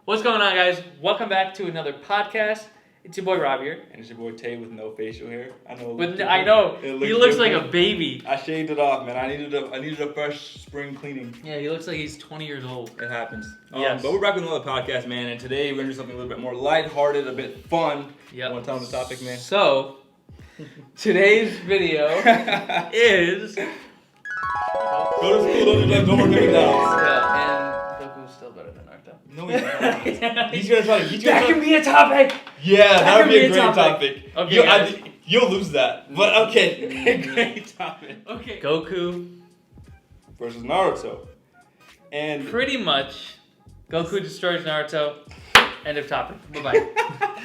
What's going on, guys? Welcome back to another podcast. It's your boy Rob here. And it's your boy Tay with no facial hair. I know. I know. He looks like a baby. I shaved it off, man. I needed a fresh spring cleaning. Yeah, he looks like he's 20 years old. It happens. Yes. But we're back with another podcast, man. And today we're gonna do something a little bit more lighthearted, a bit fun. Yep. Want to tell them the topic, man? So, today's video is. Go to school, don't work anything down. Yeah, and Goku's still better than Naruto. No, he's not. He's gonna try to. That can be a topic. Yeah, that would be a great topic. Okay, you'll lose that. But okay, great topic. Okay. Goku versus Naruto, and pretty much Goku destroys Naruto. End of topic. Bye bye.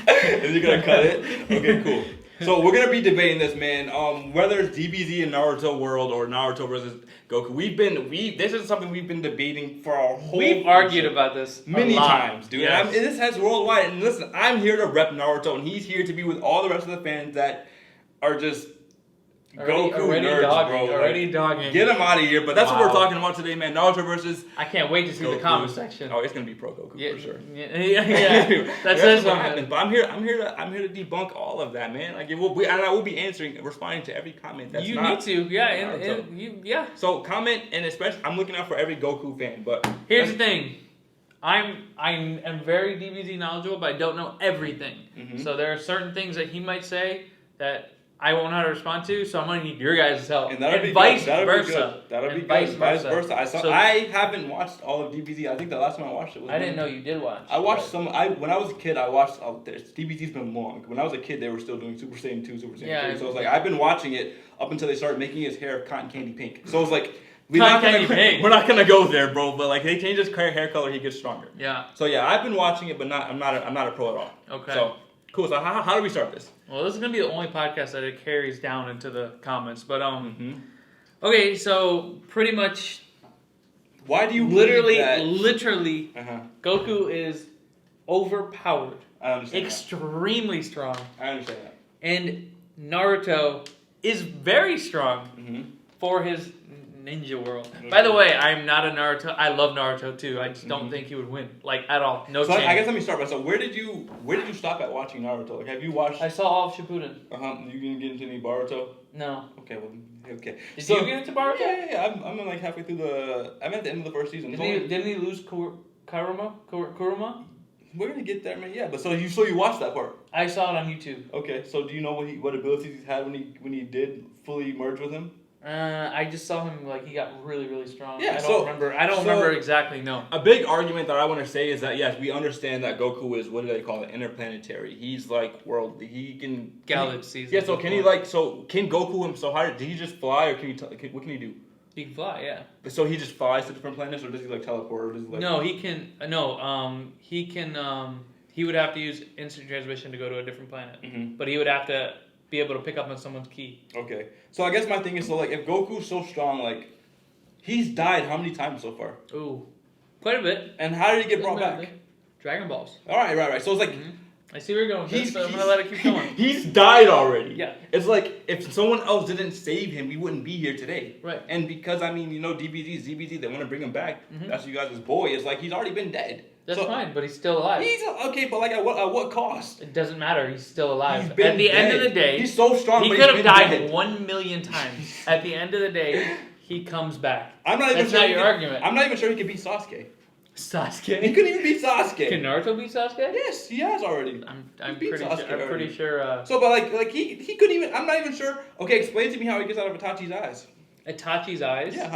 Is you gonna cut it? Okay, cool. So we're gonna be debating this, man. Whether it's DBZ in Naruto world or Naruto versus Goku. This is something we've been debating for our whole. We've argued about this many times, dude. Yes. And this has worldwide. And listen, I'm here to rep Naruto, and he's here to be with all the rest of the fans that are just Goku nerds, dogging, bro. Already dogging. Get him out of here. But that's what we're talking about today, man. Naruto versus. I can't wait to see Goku. the comment section. Oh, it's gonna be pro Goku for sure. Yeah. That's what happens. But I'm here to debunk all of that, man. Like I will be responding to every comment. That's you not need to, yeah. So comment, and especially I'm looking out for every Goku fan. But here's the thing. I am very DBZ knowledgeable, but I don't know everything. Mm-hmm. So there are certain things that he might say that I won't know how to respond to, so I'm gonna need your guys' help. And that'll be vice good. versa. That'll be good. Vice versa. I haven't watched all of DBZ. I think the last time I watched it was. I didn't know you did watch. I watched some. When I was a kid, I watched. DBZ's been long. When I was a kid, they were still doing Super Saiyan 2, Super Saiyan 3. So it's like I've been watching it up until they started making his hair cotton candy pink. So it's like. We're not gonna go there, bro. But like they change his hair color, he gets stronger. Yeah. So yeah, I've been watching it, but I'm not a pro at all. Okay. So cool. So how do we start this? Well, this is gonna be the only podcast that it carries down into the comments. But okay. So pretty much. Why do you literally Goku is overpowered? I understand. Extremely strong. I understand that. And Naruto is very strong for his ninja world. Okay. By the way, I'm not a Naruto. I love Naruto too. I just don't think he would win, like at all. No chance. I guess let me start by where did you stop at watching Naruto? Like, have you watched? I saw all of Shippuden. You didn't get into any Boruto? No. Okay. Well, okay. Did you get into Boruto? Yeah. I'm like halfway through I'm at the end of the first season. Didn't he lose Kuruma? We're gonna get there, man. Yeah, but so you watched that part? I saw it on YouTube. Okay. So do you know what abilities he had when he did fully merge with him? I just saw him like he got really, really strong. Yeah, I don't remember exactly. No. A big argument that I want to say is that yes, we understand that Goku is what do they call it? Interplanetary. He's like worldly. He can galaxies. Yeah. So can he can Goku him? So did he just fly or can he? What can he do? He can fly. Yeah. So he just flies to different planets, or does he like teleport? Or does he, like, no, he can. He can. He would have to use instant transmission to go to a different planet, but he would have to be able to pick up on someone's ki. Okay. So I guess my thing is, so like if Goku's so strong, like he's died how many times so far? Ooh, quite a bit. And how did he get brought back? Dragon Balls. All right. So it's like I see where you're going. I'm gonna let it keep going. He's died already. Yeah. It's like if someone else didn't save him, we wouldn't be here today. Right. And because DBZ, ZBZ, they want to bring him back. That's you guys' boy. It's like he's already been dead. That's fine, but he's still alive. He's okay, but like at what cost? It doesn't matter. He's still alive. He's been at the dead. end of the day, he's so strong. He could have died 1 million times. At the end of the day, he comes back. That's not your argument. I'm not even sure he could beat Sasuke. Sasuke? He couldn't even beat Sasuke. Can Naruto beat Sasuke? Yes, he has already. I'm pretty sure. So, but like he couldn't even. I'm not even sure. Okay, explain to me how he gets out of Itachi's eyes. Itachi's eyes? Yeah,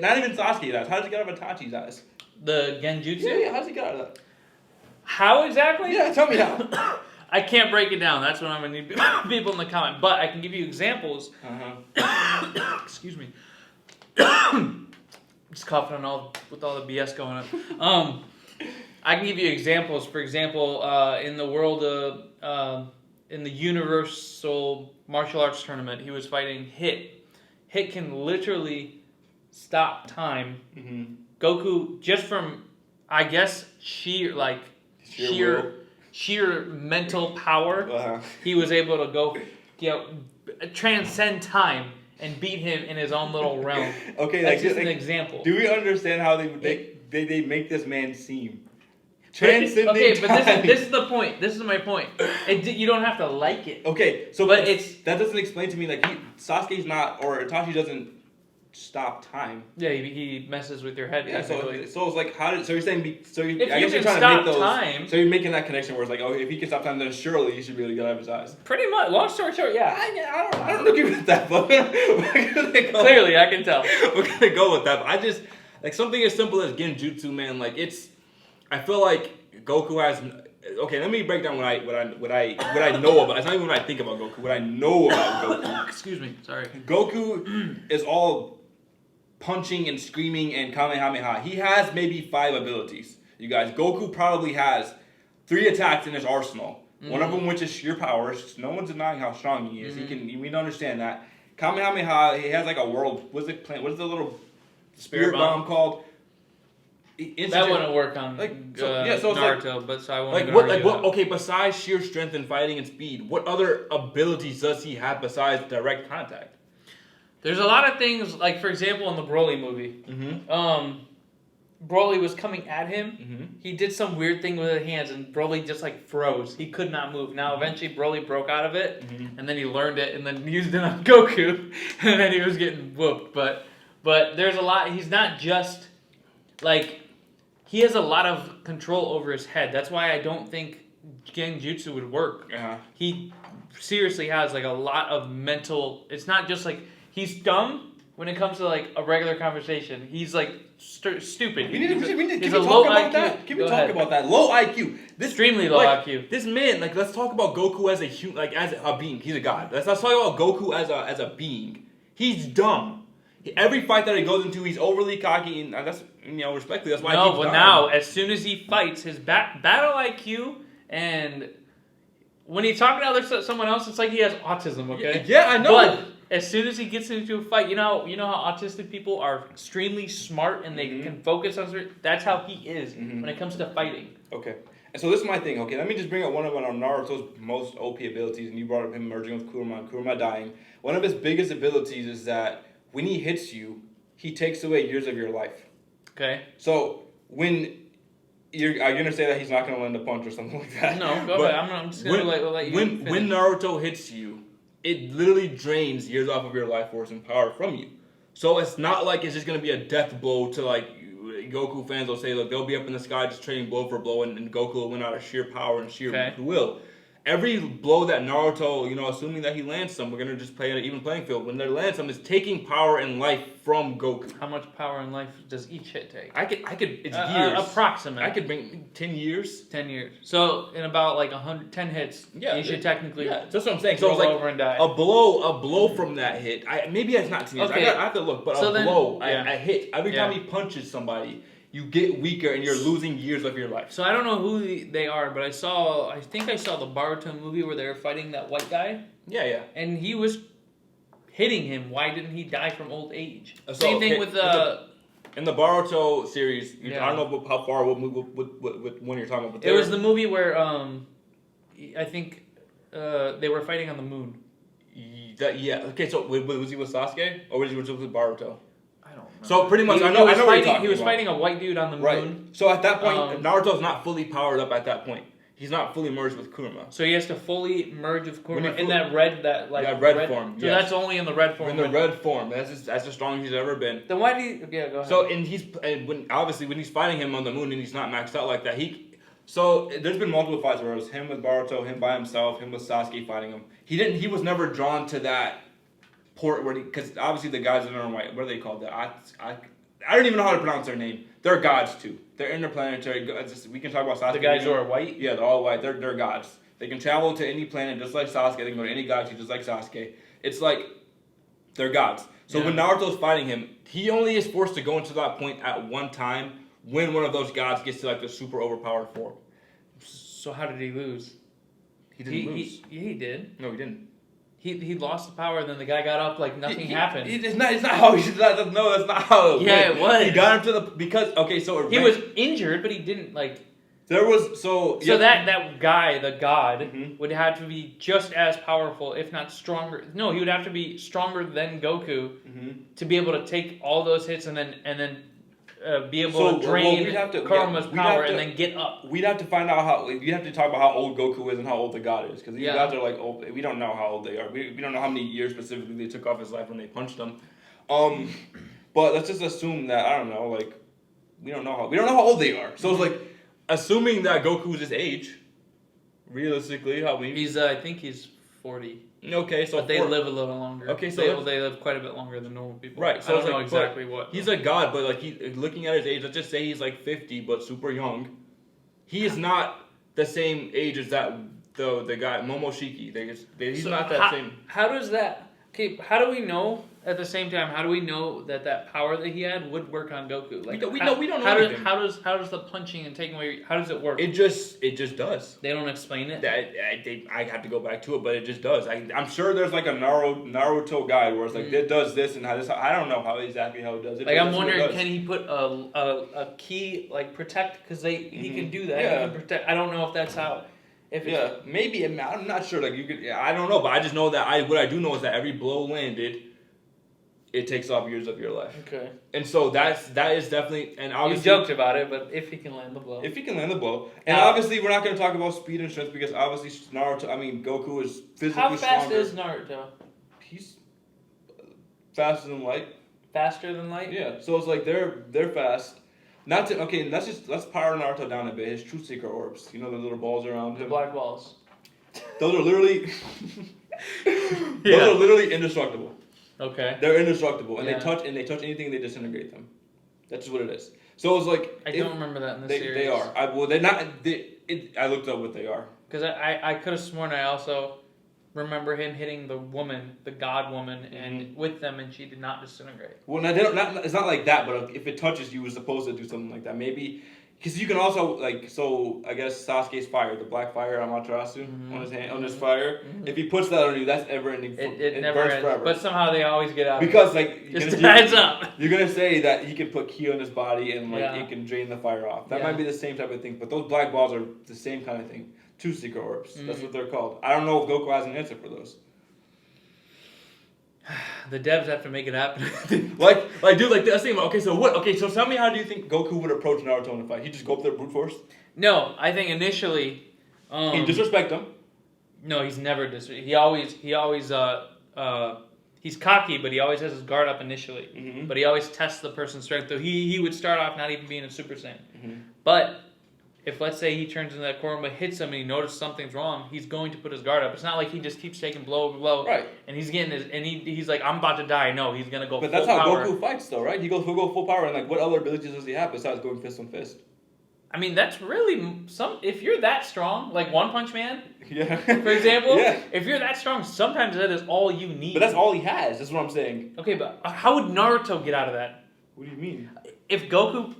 not even Sasuke's eyes. How does he get out of Itachi's eyes? The Genjutsu? Yeah. How does he get out of that? How exactly? Yeah, tell me how. I can't break it down. That's what I'm gonna need people in the comment. But I can give you examples. Excuse me. Just coughing with all the BS going on. I can give you examples. For example, in the world of in the Universal Martial Arts Tournament, he was fighting Hit. Hit can literally stop time. Goku, just from I guess sheer mental power, he was able to transcend time and beat him in his own little realm. Okay, that's just an example. Do we understand how they make this man seem? Transcending okay, but time. this is the point. This is my point. You don't have to like it. Okay, so but that doesn't explain to me like Sasuke's not, or Itachi doesn't stop time. Yeah, he messes with your head. Yeah, so it's like so you're saying I guess you you're can trying to stop make those. time, so you're making that connection where it's like, oh, if he can stop time, then surely he should be able to get out of his eyes. Pretty much. Long story short, yeah. I don't agree with that, but we're gonna go. Clearly, I can tell. We're gonna go with that. But I just like something as simple as genjutsu, man. Like I feel like Goku has. Okay, let me break down what I know about. It's not even what I think about Goku. What I know about Goku. Excuse me. Sorry. Goku is all punching and screaming and Kamehameha. He has maybe 5 abilities. You guys, Goku probably has 3 attacks in his arsenal. Mm-hmm. One of them, which is sheer power. No one's denying how strong he is. Mm-hmm. We understand that. Kamehameha. He has like a world. What is the little spirit bomb called? That wouldn't work on Naruto, but so I won't okay, besides sheer strength and fighting and speed, what other abilities does he have besides direct contact? There's a lot of things, like for example in the Broly movie, Broly was coming at him. Mm-hmm. He did some weird thing with his hands, and Broly just like froze. He could not move. Now eventually Broly broke out of it, and then he learned it, and then used it on Goku, and then he was getting whooped. But there's a lot. He's not just like. He has a lot of control over his head. That's why I don't think genjutsu would work. Uh-huh. He seriously has like a lot of mental. It's not just like he's dumb when it comes to like a regular conversation. He's like stupid. Can we talk about that? Can we talk about that? Low IQ. Extremely low IQ. This man, like, let's talk about Goku as a human, like as a being. He's a god. Let's talk about Goku as a being. He's dumb. Every fight that he goes into, he's overly cocky, and that's respectfully. That's why. No, but now as soon as he fights, his battle IQ and when he's talking to someone else, it's like he has autism. Okay. Yeah, I know. But as soon as he gets into a fight, you know how autistic people are extremely smart and they can focus on certain. That's how he is when it comes to fighting. Okay. And so this is my thing. Okay, let me just bring up one of Naruto's most OP abilities, and you brought up him merging with Kurama and Kurama dying. One of his biggest abilities is that when he hits you, he takes away years of your life. Okay. So when are you gonna say that he's not gonna land a punch or something like that? No, go ahead. I'm just gonna let you. When Naruto hits you, it literally drains years off of your life force and power from you. So it's not like it's just gonna be a death blow to like Goku fans will say, look, they'll be up in the sky just trading blow for blow, and Goku will win out of sheer power and sheer will. Every blow that Naruto, assuming that he lands some, we're going to just play at an even playing field. When they land some, is taking power and life from Goku. How much power and life does each hit take? I could, it's years. Approximately. I could bring 10 years. 10 years. So, in about like 10 hits, you should technically that's what I'm saying. So, it's like over and die. A blow from that hit, maybe it's not 10 years. Okay. I have to look, but a hit, every time he punches somebody, you get weaker and you're losing years of your life. So I don't know who they are, but I think I saw the Boruto movie where they were fighting that white guy. Yeah. And he was hitting him. Why didn't he die from old age? Same thing with in the Boruto series. I don't know how far what one you're talking about. It was the movie where I think they were fighting on the moon. Okay. So was he with Sasuke or was he with Boruto? So pretty much, I know what you're talking about. He was fighting a white dude on the moon. Right. So at that point, Naruto's not fully powered up at that point. He's not fully merged with Kurama. So he has to fully merge with Kurama in that red form. So that's only in the red form. In the red form. That's as strong as he's ever been. Then why do you... Yeah, go ahead. So, when he's fighting him on the moon and he's not maxed out like that, So there's been multiple fights where it was him with Boruto, him by himself, him with Sasuke fighting him. He was never drawn to that port where because obviously the guys that are white, what are they called? I don't even know how to pronounce their name. They're gods too. They're interplanetary. We can talk about Sasuke. The guys who are white? Yeah, they're all white. They're gods. They can travel to any planet just like Sasuke. They can go to any galaxy just like Sasuke. It's like they're gods. So when Naruto's fighting him, he only is forced to go into that point at one time when one of those gods gets to like the super overpowered form. So how did he lose? He didn't lose. He did. No, he didn't. He lost the power, and then the guy got up like nothing happened. It's not how. No, that's not how. It was. He got him to he was injured, but he didn't like. There was So that guy, the god, would have to be just as powerful, if not stronger. No, he would have to be stronger than Goku to be able to take all those hits and then be able to drain Karuma's power and then get up. We'd have to find out how. You'd have to talk about how old Goku is and how old the god is, because these gods are like old. We don't know how old they are. We don't know how many years specifically they took off his life when they punched him. But let's just assume that I don't know. Like we don't know how old they are. So it's like assuming that Goku's his age. Realistically, how we? I think he's 40. Okay, so but they live a little longer. Okay, so they live quite a bit longer than normal people. Right. So I don't know exactly what. He's a god, but like looking at his age, let's just say he's like 50, but super young. He is not the same age as that the guy Momoshiki. He's not that same. How does that? Okay, how do we know? At the same time, how do we know that power that he had would work on Goku? Like we don't know. How does the punching and taking away? How does it work? It just does. They don't explain it. I have to go back to it, but it just does. I'm sure there's like a Naruto guide where it's like it does this and how this. I don't know exactly how it does it. Like I'm wondering, can he put a key like protect because he can do that. Yeah. He can protect. I don't know if that's how. Maybe I'm not sure. Like you could. I don't know, but I just know that what I do know is that every blow landed. It takes off years of your life. Okay. And so that is definitely, and obviously you joked about it, but if he can land the blow. And obviously we're not going to talk about speed and strength because obviously Goku is physically stronger. How fast is Naruto? He's faster than light. Faster than light? Yeah. So it's like they're fast. Let's power Naruto down a bit. His true secret orbs. You know the little balls around him. The black balls. Those are literally those are literally indestructible. Okay. They're indestructible, and they touch anything, they disintegrate them. That's just what it is. So it's like I don't remember that in the series. They are. They're not. I looked up what they are. Because I could have sworn I also remember him hitting the woman, the god woman, and with them, and she did not disintegrate. Well, no, they don't. It's not like that. But if it touches you, it's supposed to do something like that. Maybe. Because you can also I guess Sasuke's fire, the black fire Amaterasu on his hand, on his fire. Mm-hmm. If he puts that on you, that's ever ending. It never burns ends. Forever. But somehow they always get out. Because heads up. You're gonna say that he can put ki on his body and it can drain the fire off. That might be the same type of thing. But those black balls are the same kind of thing. Two secret orbs. Mm-hmm. That's what they're called. I don't know if Goku has an answer for those. The devs have to make it happen. Okay, so tell me, how do you think Goku would approach Naruto in a fight? He'd just go up there brute force? No, I think initially he'd disrespect him. No, he's never disrespect. He always he's cocky, but he always has his guard up initially. Mm-hmm. But he always tests the person's strength. So he would start off not even being a Super Saiyan. Mm-hmm. But if, let's say, he turns into that Kurama, hits him, and he notices something's wrong, he's going to put his guard up. It's not like he just keeps taking blow over blow. Right. And he's getting he's like, I'm about to die. No, he's going to go full power. But that's how Goku fights, though, right? He'll go full power, and what other abilities does he have besides going fist on fist? I mean, that's really if you're that strong, like One Punch Man, for example, if you're that strong, sometimes that is all you need. But that's all he has. That's what I'm saying. Okay, but how would Naruto get out of that? What do you mean? If Goku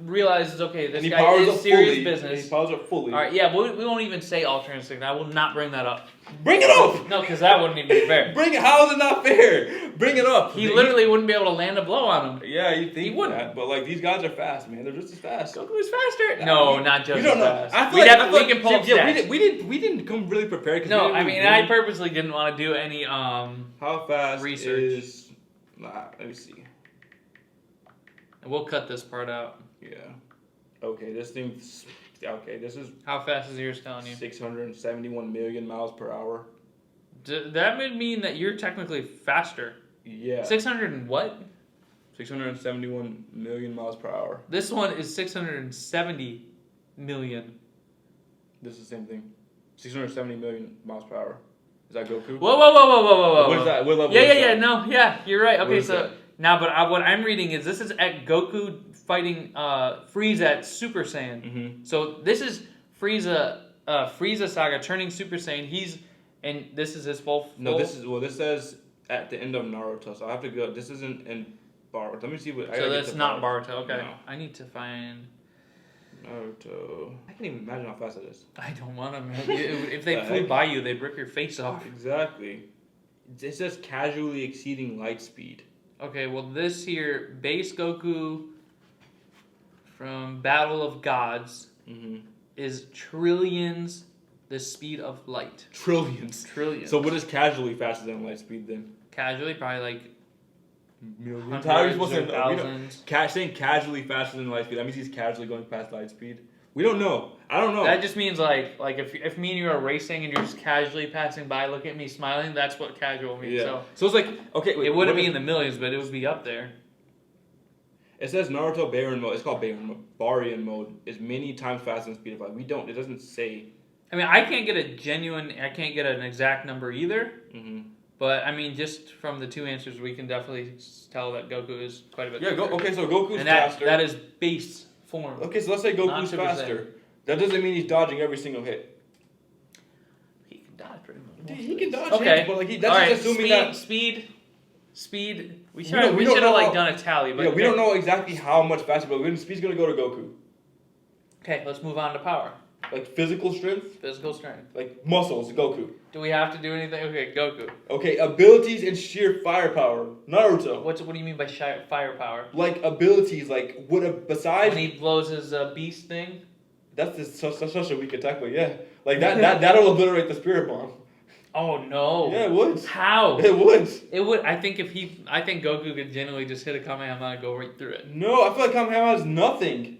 realizes, this guy is serious business. He powers up fully. All right, we won't even say alternate instinct. I will not bring that up. Bring it up! No, because that wouldn't even be fair. Bring it. How is it not fair? Bring it up. He literally wouldn't be able to land a blow on him. Yeah, you think he wouldn't. That, but these guys are fast, man. They're just as fast. Goku is faster. No, not just as fast. We can pull up stats. We didn't come really prepared. No, I purposely didn't want to do any how fast research. Is? Let me see. And we'll cut this part out. Yeah. Okay, this is... How fast is yours telling you? 671 million miles per hour. That would mean that you're technically faster. Yeah. 600 and what? 671 million miles per hour. This one is 670 million. This is the same thing. 670 million miles per hour. Is that Goku? Whoa. What is that? What level Yeah, you're right. Okay, so... That? Now, but what I'm reading is this is at Goku fighting Frieza at Super Saiyan. Mm-hmm. So this is Frieza Saga turning Super Saiyan. And this is his full. No, this says at the end of Naruto. So I have to go. This isn't in Boruto. Let me see what. So that's not Boruto. Okay, no. I need to find Naruto. I can't even imagine how fast it is. I don't want to. If they flew by you, they'd rip your face off. Exactly. It says casually exceeding light speed. Okay, well this here, base Goku from Battle of Gods is trillions the speed of light. Trillions. Trillions. So what is casually faster than light speed then? Casually, probably millions. How are you supposed to know? Thousands. Saying casually faster than light speed, that means he's casually going past light speed. We don't know. I don't know. That just means like if me and you are racing and you're just casually passing by, looking at me smiling, that's what casual means. Yeah. So it's like, okay, wait, it wouldn't be in the millions, but it would be up there. It says Naruto Baron mode. It's called Barian mode. Is many times faster than speed of light. We don't. It doesn't say. I mean, I can't get an exact number either. Mm-hmm. But I mean, just from the two answers, we can definitely tell that Goku is quite a bit. Yeah. quicker. Okay. So Goku's and faster. That is base form. Okay. So let's say Goku's faster. That doesn't mean he's dodging every single hit. He can dodge pretty much. Dude, he can dodge. Okay. Hits, but like that's just assuming that speed. We should don't have know like done a tally. But yeah, we don't know exactly how much faster, but speed's gonna go to Goku. Okay, let's move on to power. Like physical strength. Physical strength. Like muscles, Goku. Do we have to do anything? Okay, Goku. Okay, abilities and sheer firepower, Naruto. What do you mean by firepower? Like abilities, like besides when he blows his beast thing. That's just such a weak attack, but yeah, like that'll obliterate the spirit bomb. Oh no! Yeah, it would. How? It would. It would. I think Goku could genuinely just hit a Kamehameha and go right through it. No, I feel like Kamehameha is nothing.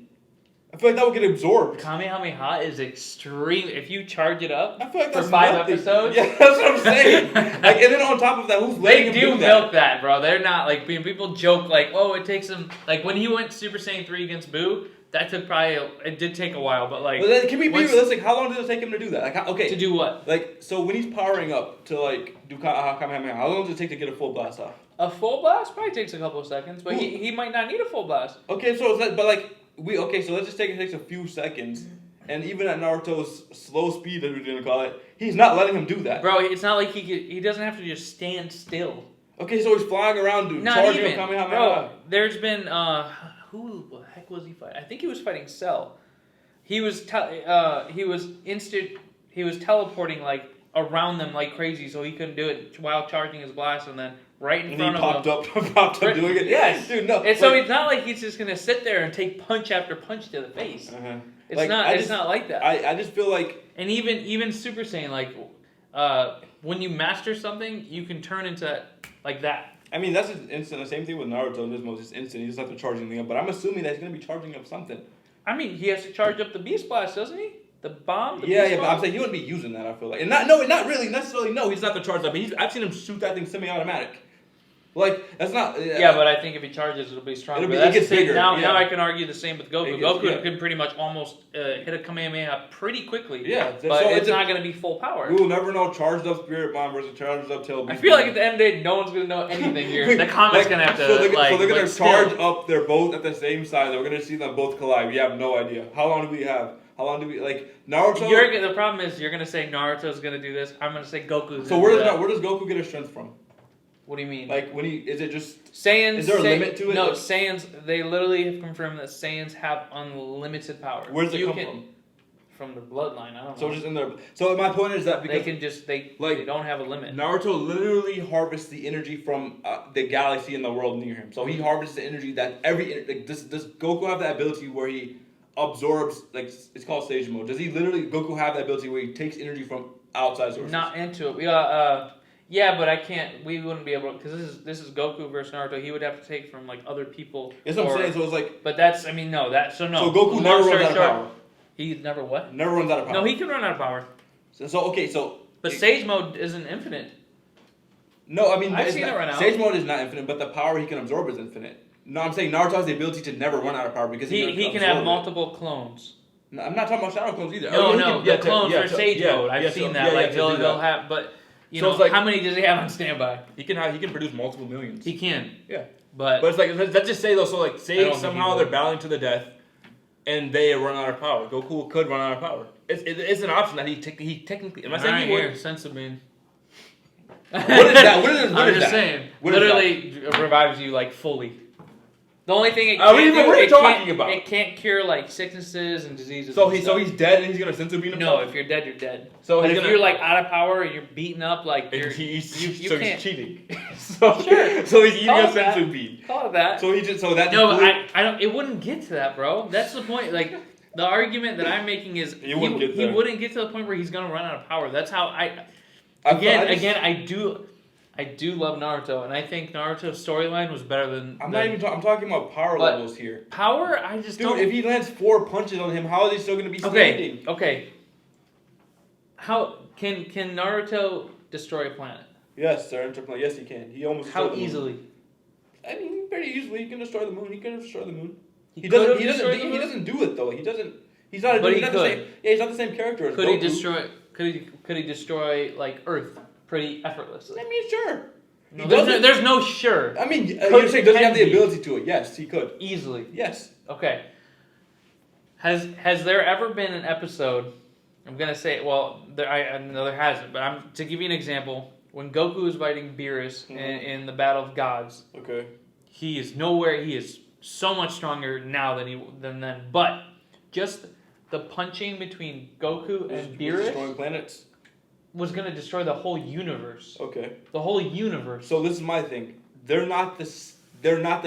I feel like that would get absorbed. Kamehameha is extreme. If you charge it up I feel like for that's 5 nothing. episodes. Yeah, that's what I'm saying. Like, and then on top of that, who's letting him do that? They do milk that, bro. They're not like people joke like, oh, it takes him like when he went Super Saiyan 3 against Boo. That took it did take a while, but like. But then, can we be realistic? How long does it take him to do that? Like, okay. To do what? Like, so when he's powering up to like do Kamehameha, how long does it take to get a full blast off? A full blast probably takes a couple of seconds, but he might not need a full blast. Okay, so but like so let's just take it takes a few seconds, and even at Naruto's slow speed, as we're gonna call it, he's not letting him do that. Bro, it's not like he doesn't have to just stand still. Okay, so he's flying around, dude, charging a Kamehameha. Bro, there's been who the heck was he fighting? I think he was fighting Cell. He was teleporting like around them like crazy, so he couldn't do it while charging his blast, and then right in front of him. popped up doing it. Yes, dude, no. And so it's not like he's just gonna sit there and take punch after punch to the face. Uh-huh. It's not like that. I just feel like, and even Super Saiyan, like when you master something, you can turn into like that. I mean, that's just instant. The same thing with Naruto in this mode. It's instant. He just have to charge anything up. But I'm assuming that he's going to be charging up something. I mean, he has to charge up the Beast Blast, doesn't he? The bomb? Yeah, but I'm saying he wouldn't be using that, I feel like. And not really necessarily, no. He doesn't have to charge up. I've seen him shoot that thing semi-automatic. Like, that's not... yeah, but I think if he charges, it'll be stronger. It gets bigger. Now I can argue the same with Goku. Goku can pretty much almost hit a Kamehameha pretty quickly. Yeah. But it's not going to be full power. We will never know charged up Spirit Bomb versus charged up Tail Beast. I feel like at the end of the day, no one's going to know anything here. The comment's going to have to, so they're going to charge up, they're both at the same size. We're going to see them both collide. We have no idea. How long do we have? How long do we, like, Naruto... The problem is, you're going to say Naruto's going to do this. I'm going to say Goku's So where does Goku get his strength from? What do you mean? Like, is it just... Saiyans... Is there a limit to it? No, Saiyans, they literally have confirmed that Saiyans have unlimited power. Where does it come from? From the bloodline, I don't know. So just in their... So my point is that because... They don't have a limit. Naruto literally harvests the energy from the galaxy and the world near him. So he harvests the energy that does Goku have that ability where he absorbs, like, it's called stage mode. Does Goku have that ability where he takes energy from outside sources? Not into it. Yeah, but I can't. We wouldn't be able to, because this is Goku versus Naruto. He would have to take from like other people. That's what I'm saying. So it's like. But that's. I mean, no. So no. So Goku never runs out of power. He never what? Never runs out of power. No, he can run out of power. So. But Sage Mode isn't infinite. No, I mean, I've seen it run out. Sage Mode is not infinite, but the power he can absorb is infinite. No, I'm saying Naruto has the ability to never run out of power because he can have multiple clones. No, I'm not talking about Shadow clones either. No, the clones are Sage Mode. I've seen that. Like they'll have, but. You know, like, how many does he have on standby? He can produce multiple millions. He can. Yeah. But it's like, let's just say though, so like say somehow they're battling to the death and they run out of power. Goku could run out of power. It's an option that he technically, am I saying he would? Sense of being. What is that? I'm just saying. Literally revives you like fully. The only thing it can't cure like sicknesses and diseases. So he's dead and he's gonna sensu bean himself? No, if you're dead, you're dead. So if you're like out of power or you're beaten up, like he's cheating. So he's eating a sensu bean. Call it that. So that. No, but I don't. It wouldn't get to that, bro. That's the point. Like the argument that I'm making is he wouldn't get to the point where he's gonna run out of power. That's how I do. I do love Naruto, and I think Naruto's storyline was better than. I'm talking about power levels here. Power, I just don't. Dude, if he lands 4 punches on him, how is he still gonna be standing? Okay. How can Naruto destroy a planet? Yes, sir. Yes, he can. He almost. How easily? I mean, pretty easily. He can destroy the moon. He can destroy the moon. He doesn't do it though. He doesn't. He's not. But he's not the same. Yeah, he's not the same character as Could Goku. he destroy? Could he destroy like Earth pretty effortlessly? I mean, sure. No, there's no sure. I mean, you're saying does he have the ability to it? Yes, he could easily. Yes. Okay. Has there ever been an episode? I'm gonna say, well, I know there hasn't, but to give you an example. When Goku is fighting Beerus in the Battle of Gods, okay, he is nowhere. He is so much stronger now than then. But just the punching between Goku and Beerus destroying planets was gonna destroy the whole universe. Okay, the whole universe. So this is my thing. They're not the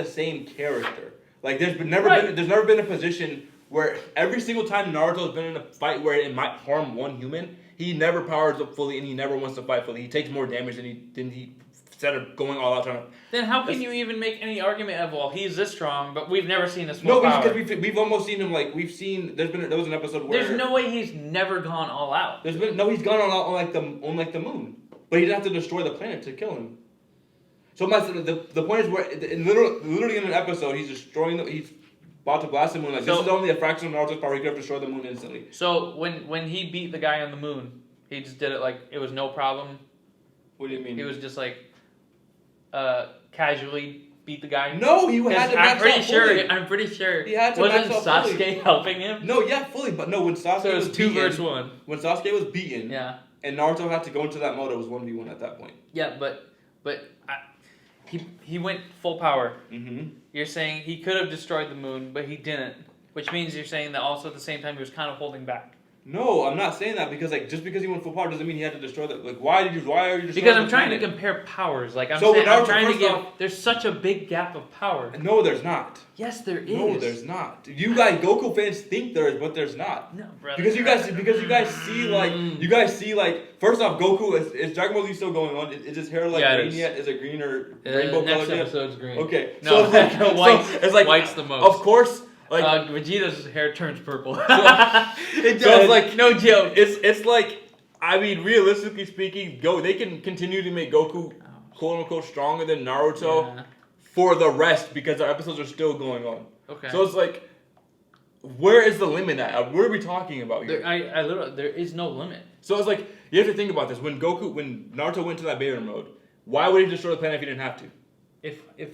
same character. Like there's never been a position where every single time Naruto's been in a fight where it might harm one human. He never powers up fully, and he never wants to fight fully. He takes more damage than he instead of going all out trying to. Then how can you even make any argument of he's this strong, but we've never seen this power? No, because we've almost seen him like we've seen. There was an episode where there's no way he's never gone all out. He's gone all out on like the moon, but he didn't have to destroy the planet to kill him. So the point is where literally in an episode he's about to blast the moon. Like, this is only a fraction of Naruto's power. He could have destroyed the moon instantly. So when he beat the guy on the moon, he just did it like it was no problem. What do you mean? He was just like casually beat the guy. No, he had to max out fully. I'm pretty sure. He had to wasn't max out Sasuke fully. helping him? No, yeah, fully. But no, when Sasuke so it was was 2 beaten, versus 1. When Sasuke was beaten, yeah, and Naruto had to go into that mode, it was 1v1 at that point. Yeah, but he went full power. Mm-hmm. You're saying he could have destroyed the moon, but he didn't. Which means you're saying that also at the same time he was kind of holding back. No, I'm not saying that because just because he went full power doesn't mean he had to destroy that. Like, why are you destroying? Because I'm trying to compare powers. Like I'm trying to give. There's such a big gap of power. No, there's not. Yes, there is. No, there's not. You guys, Goku fans think there is, but there's not. No, brother. Because you guys see like first off, Goku is Dragon Ball Z still going on? Is his hair like green yet? Is it green or rainbow next colored yet? episode's green. Okay, no, it's like white's the most. Of course. Like Vegeta's hair turns purple. It does. So like no joke. It's like I mean, realistically speaking, they can continue to make Goku quote unquote stronger than Naruto for the rest because our episodes are still going on. Okay. So it's like, where is the limit at? What are we talking about here? There is no limit. So it's like you have to think about this. When Naruto went to that Bairon mode, why would he destroy the planet if he didn't have to?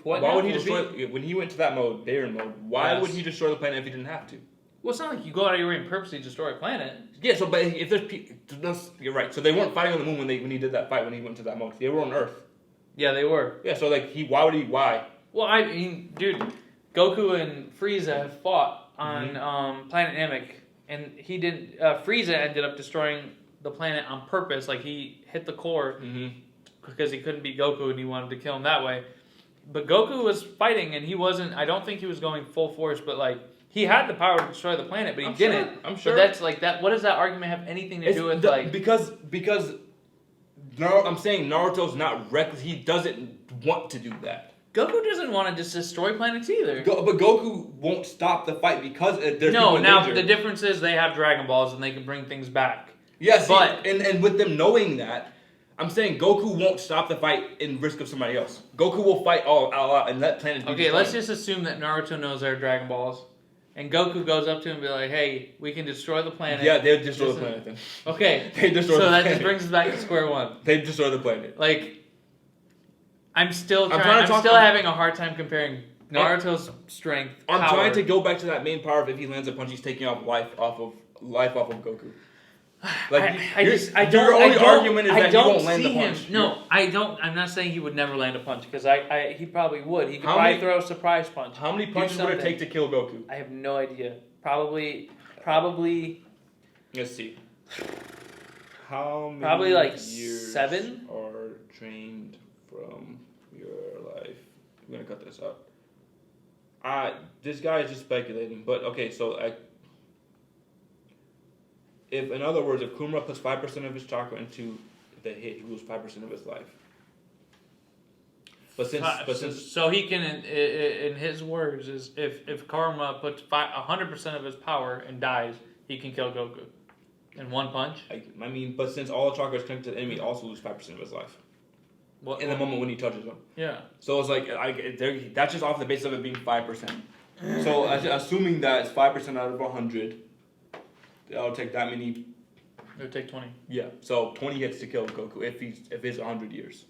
Why would he destroy when he went to that mode, Bairon mode? Why would he destroy the planet if he didn't have to? Well, it's not like you go out of your way and purposely destroy a planet. Yeah, so but if there's you're right. So they weren't fighting on the moon when he did that fight when he went to that mode. They were on Earth. Yeah, they were. Yeah, so like why? Well, I mean, dude, Goku and Frieza have fought on Planet Namek, and he didn't. Frieza ended up destroying the planet on purpose. Like he hit the core because he couldn't beat Goku, and he wanted to kill him that way. But Goku was fighting, and he wasn't. I don't think he was going full force, but like he had the power to destroy the planet, but he didn't. I'm sure. But that's like that. What does that argument have anything to do with like? Because I'm saying Naruto's not reckless. He doesn't want to do that. Goku doesn't want to just destroy planets either. But Goku won't stop the fight because there's no. people in Now danger. the difference is they have Dragon Balls and they can bring things back. Yes, but and with them knowing that. I'm saying Goku won't stop the fight in risk of somebody else. Goku will fight all out and let planets be destroyed. Let's just assume that Naruto knows there are Dragon Balls. And Goku goes up to him and be like, hey, we can destroy the planet. Yeah, they'll destroy the planet then. Okay. They destroy the planet. So that just brings us back to square one. They destroy the planet. Like, I'm still having a hard time comparing Naruto's strength. I'm trying to go back to that main power of if he lands a punch, he's taking off life off of Goku. Like your only argument is that he won't land a punch. No, I don't. I'm not saying he would never land a punch because he probably would. He could probably throw a surprise punch. How many punches would it take to kill Goku? I have no idea. Probably. Let's see. How many? Probably like years 7 are drained from your life. I'm gonna cut this out. This guy is just speculating, but okay. So if, in other words, if Kumara puts 5% of his chakra into the hit, he loses 5% of his life. So he can, in his words, is if Karma puts 100% of his power and dies, he can kill Goku in one punch. I mean, but since all the chakra is connected to the enemy, he also loses 5% of his life. In the moment when he touches them. Yeah. So it's like that's just off the basis of it being 5%. So assuming that it's 5% out of 100, it'll take that many. It would take 20. Yeah. So 20 hits to kill Goku if it's 100 years.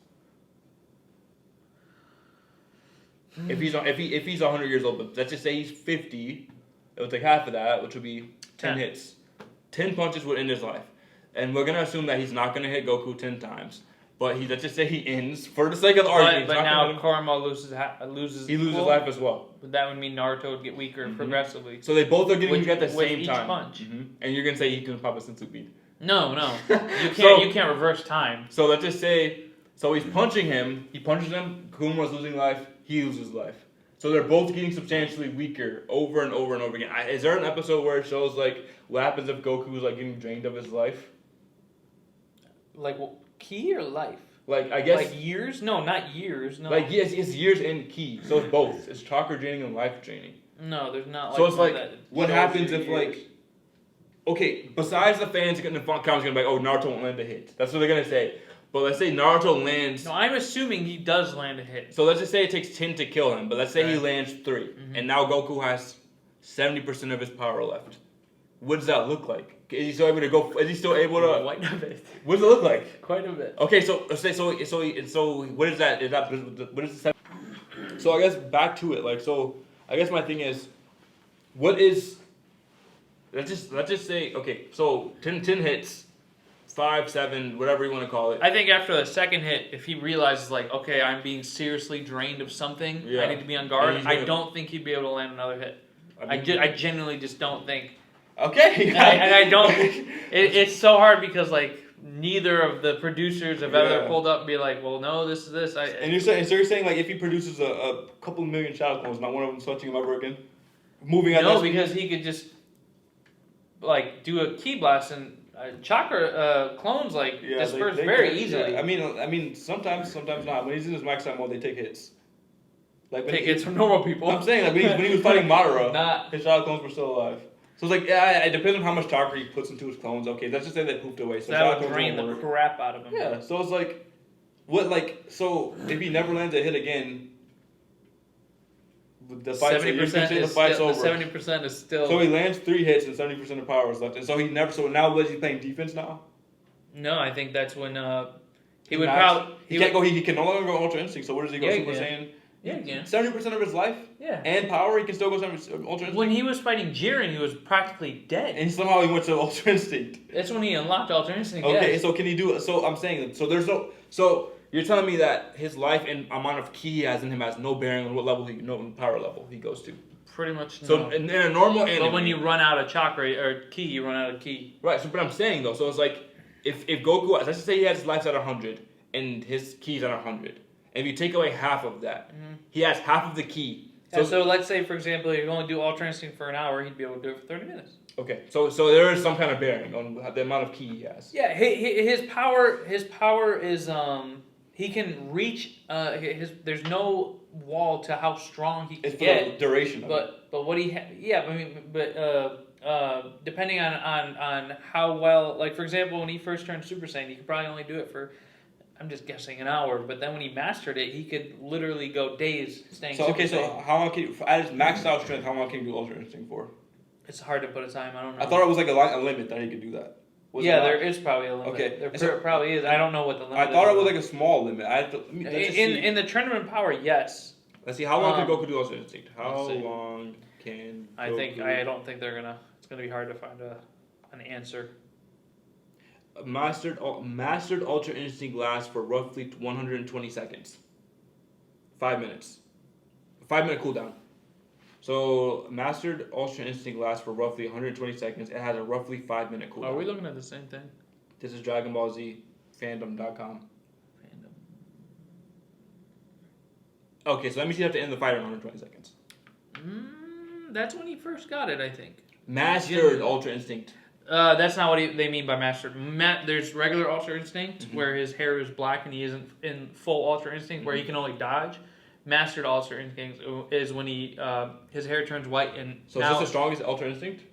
If he's 100 years old, but let's just say he's 50, it would take half of that, which would be 10 hits. 10 punches would end his life, and we're gonna assume that he's not gonna hit Goku 10 times. But let's just say he ends for the sake of the argument. But now Karma loses. He loses life as well. But that would mean Naruto would get weaker progressively. So they both are getting weak at the same each time. Punch. And you're gonna say he can pop a senzu bean. No. You can't reverse time. So let's just say, he's punching him. He punches him. Kuma's losing life. He loses life. So they're both getting substantially weaker over and over and over again. Is there an episode where it shows like what happens if Goku was like getting drained of his life? Like ki or life? Like I guess like years? No, not years. No. Like yes, it's years and ki. So it's both. It's chakra draining and life draining. No, there's not. So it's like what happens if like. Okay, besides the fans getting the comments gonna be like, oh, Naruto won't land a hit. That's what they're gonna say. But let's say Naruto lands. No, I'm assuming he does land a hit. So let's just say it takes 10 to kill him, but let's say he lands 3, and now Goku has 70% of his power left. What does that look like? Is he still able to go? Is he still able to? Quite a bit. What does it look like? Quite a bit. Okay, so let's say so what is that? Is that what is the? So I guess back to it. Like so, I guess my thing is, what is? Let's just say okay. So 10 hits. 5, 7, whatever you want to call it. I think after the second hit, if he realizes like, okay, I'm being seriously drained of something, I need to be on guard. I don't think he'd be able to land another hit. I genuinely just don't think. Okay. And I don't. It's so hard because like neither of the producers have ever pulled up and be like, well, no, this is this. And you're saying like if he produces a couple million shadow clones, not one of them touching him ever again. Moving on. No, because he could just like do a ki blast and. Chakra clones disperse very easily. Yeah. I mean, sometimes not. When he's in his max out mode, they take hits. Like take hits from normal people. I'm saying like when he was fighting Madara, his shadow clones were still alive. So it's like it depends on how much chakra he puts into his clones. Okay, let's just say they pooped away. So that would drain the crap out of him. Yeah. So it's like, if he never lands a hit again. The 70% is over. 70% is still. So he lands 3 hits and 70% of power is left, and so he never. So now, what is he playing defense now? No, I think that's when he would probably. He can no longer go Ultra Instinct. So where does he go? Super Saiyan. Yeah, again. 70% of his life. Yeah. And power, he can still go Ultra Instinct. When he was fighting Jiren, he was practically dead. And somehow he went to Ultra Instinct. That's when he unlocked Ultra Instinct. Okay, yes. So can he do it? So I'm saying so there's no so. You're telling me that his life and amount of ki he has in him has no bearing on what level power level he goes to. Pretty much. So no. in a normal anime. But when you run out of chakra or ki, you run out of ki. Right. So, but I'm saying though, so it's like if Goku, let's just say he has his life at 100 and his ki's at 100, and if you take away half of that, he has half of the ki. So let's say, for example, if you only do Ultra Instinct for an hour, he'd be able to do it for 30 minutes. Okay. So there is some kind of bearing on the amount of ki he has. Yeah. His power is he can reach there's no wall to how strong he can get. It's for the duration of it. But what he depending on how well, like for example, when he first turned Super Saiyan, he could probably only do it for, I'm just guessing, an hour. But then when he mastered it, he could literally go days staying. So Super Saiyan. So how long can you, at his maxed out strength, how long can you do Ultra Instinct for? It's hard to put a time. I don't know. I thought it was like a limit that he could do that. There is probably a limit. Okay. There probably is. I don't know what the limit is. I thought it was like a small limit. In the tournament power, yes. Let's see. How long can Goku do Ultra Instinct? How long can Goku... I don't think they're gonna... It's gonna be hard to find an answer. Mastered Ultra Instinct lasts for roughly 120 seconds. 5 minutes. 5-minute cooldown. So, Mastered Ultra Instinct lasts for roughly 120 seconds. It has a roughly 5-minute cooldown. Are we looking at the same thing? This is Dragon Ball Z fandom.com. Okay, so let me see if to end the fight in 120 seconds. That's when he first got it, I think. Mastered Ultra Instinct. That's not what they mean by mastered. There's regular Ultra Instinct, where his hair is black and he isn't in full Ultra Instinct, where he can only dodge. Mastered Ultra Instinct is when his hair turns white and. So is this the strongest Ultra Instinct?